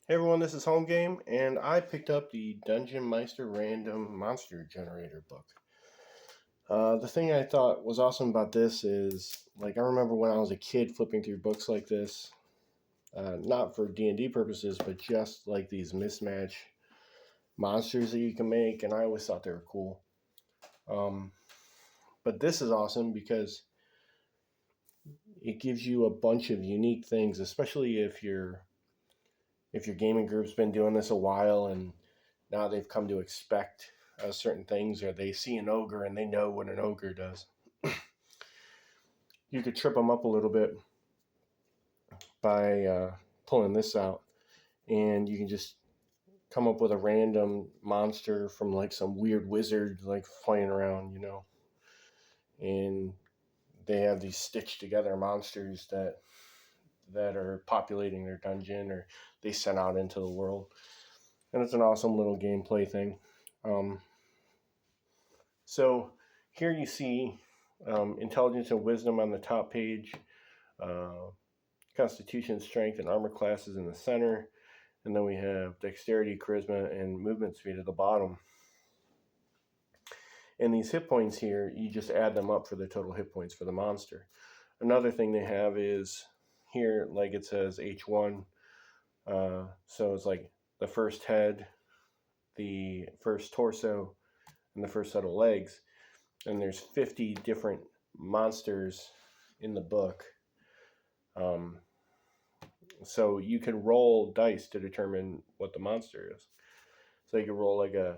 Hey everyone, this is Home Game, and I picked up the Dungeonmeister Random Monster Generator book. The thing I thought was awesome about this is, I remember when I was a kid flipping through books like this, not for D&D purposes, but just like these mismatch monsters that you can make, and I always thought they were cool. But this is awesome because it gives you a bunch of unique things, especially if your gaming group's been doing this a while and now they've come to expect certain things, or they see an ogre and they know what an ogre does. You could trip them up a little bit by pulling this out, and you can just come up with a random monster from some weird wizard flying around, and they have these stitched together monsters that are populating their dungeon, or they sent out into the world. And it's an awesome little gameplay thing. So here you see intelligence and wisdom on the top page, constitution, strength, and armor classes in the center, and then we have dexterity, charisma, and movement speed at the bottom. And these hit points here, you just add them up for the total hit points for the monster. Another thing they have is here, it says H1, so it's the first head, the first torso, and the first set of legs. And there's 50 different monsters in the book. So you can roll dice to determine what the monster is. So you can roll a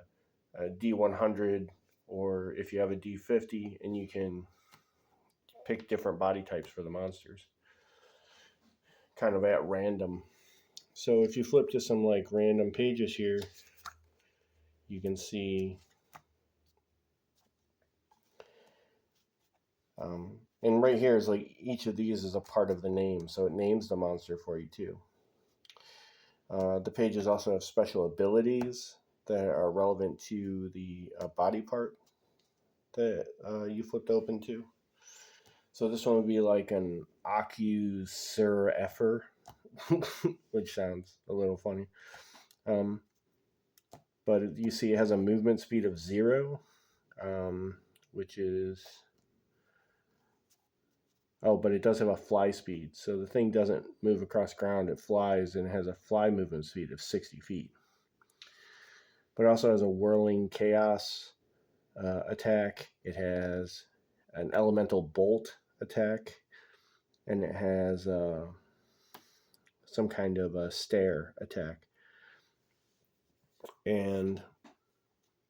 D100, or if you have a D50, and you can pick different body types for the monsters, kind of at random. So if you flip to some random pages here, you can see and right here is each of these is a part of the name, so it names the monster for you too. The pages also have special abilities that are relevant to the body part that you flipped open to. So this one would be an Accu-Sur-Effer, which sounds a little funny. But you see it has a movement speed of 0, which is... Oh, but it does have a fly speed. So the thing doesn't move across ground, it flies, and it has a fly movement speed of 60 feet. But it also has a whirling chaos attack. It has an elemental bolt attack, and it has some kind of a stare attack. And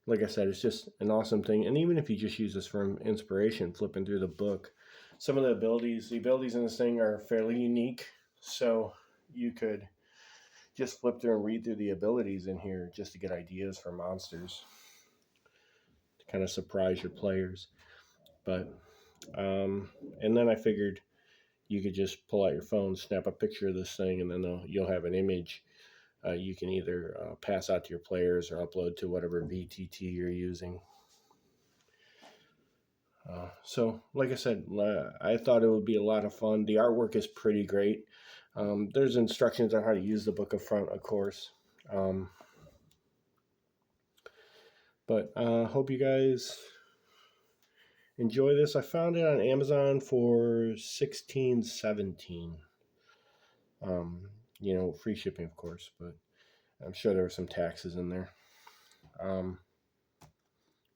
like I said, it's just an awesome thing. And even if you just use this for inspiration, flipping through the book, some of the abilities in this thing are fairly unique. So you could just flip through and read through the abilities in here just to get ideas for monsters to kind of surprise your players. But and then I figured you could just pull out your phone, snap a picture of this thing, and then you'll have an image you can either pass out to your players or upload to whatever VTT you're using. So, like I said, I thought it would be a lot of fun. The artwork is pretty great. There's instructions on how to use the book up front, of course. But hope you guys enjoy this. I found it on Amazon for $16.17. Free shipping, of course, but I'm sure there were some taxes in there.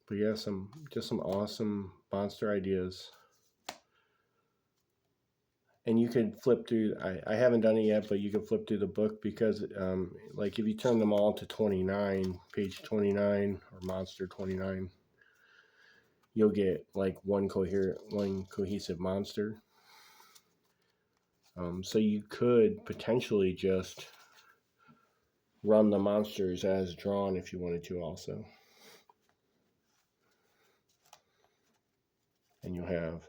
But yeah, some awesome monster ideas. And you could flip through, I haven't done it yet, but you can flip through the book because if you turn them all to 29, page 29 or monster 29, you'll get one cohesive monster. So you could potentially just run the monsters as drawn if you wanted to also. And you'll have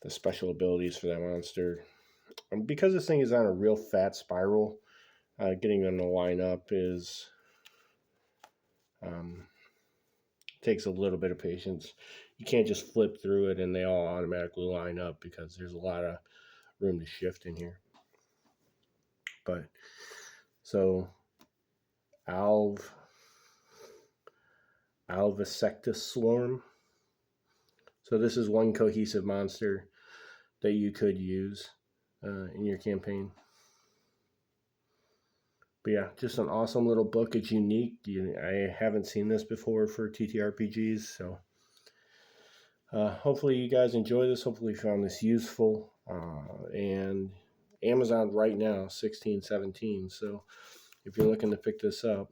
the special abilities for that monster. Because this thing is on a real fat spiral, getting them to line up is takes a little bit of patience. You can't just flip through it and they all automatically line up because there's a lot of room to shift in here. But so Alvesectus Swarm. So this is one cohesive monster that you could use in your campaign. But yeah, just an awesome little book. It's unique. I haven't seen this before for TTRPGs, so hopefully you guys enjoy this. Hopefully you found this useful. And Amazon right now, $16.17. So if you're looking to pick this up,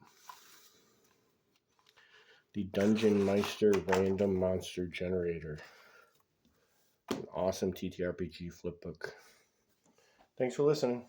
the Dungeonmeister Random Monster Generator. An awesome TTRPG flip book. Thanks for listening.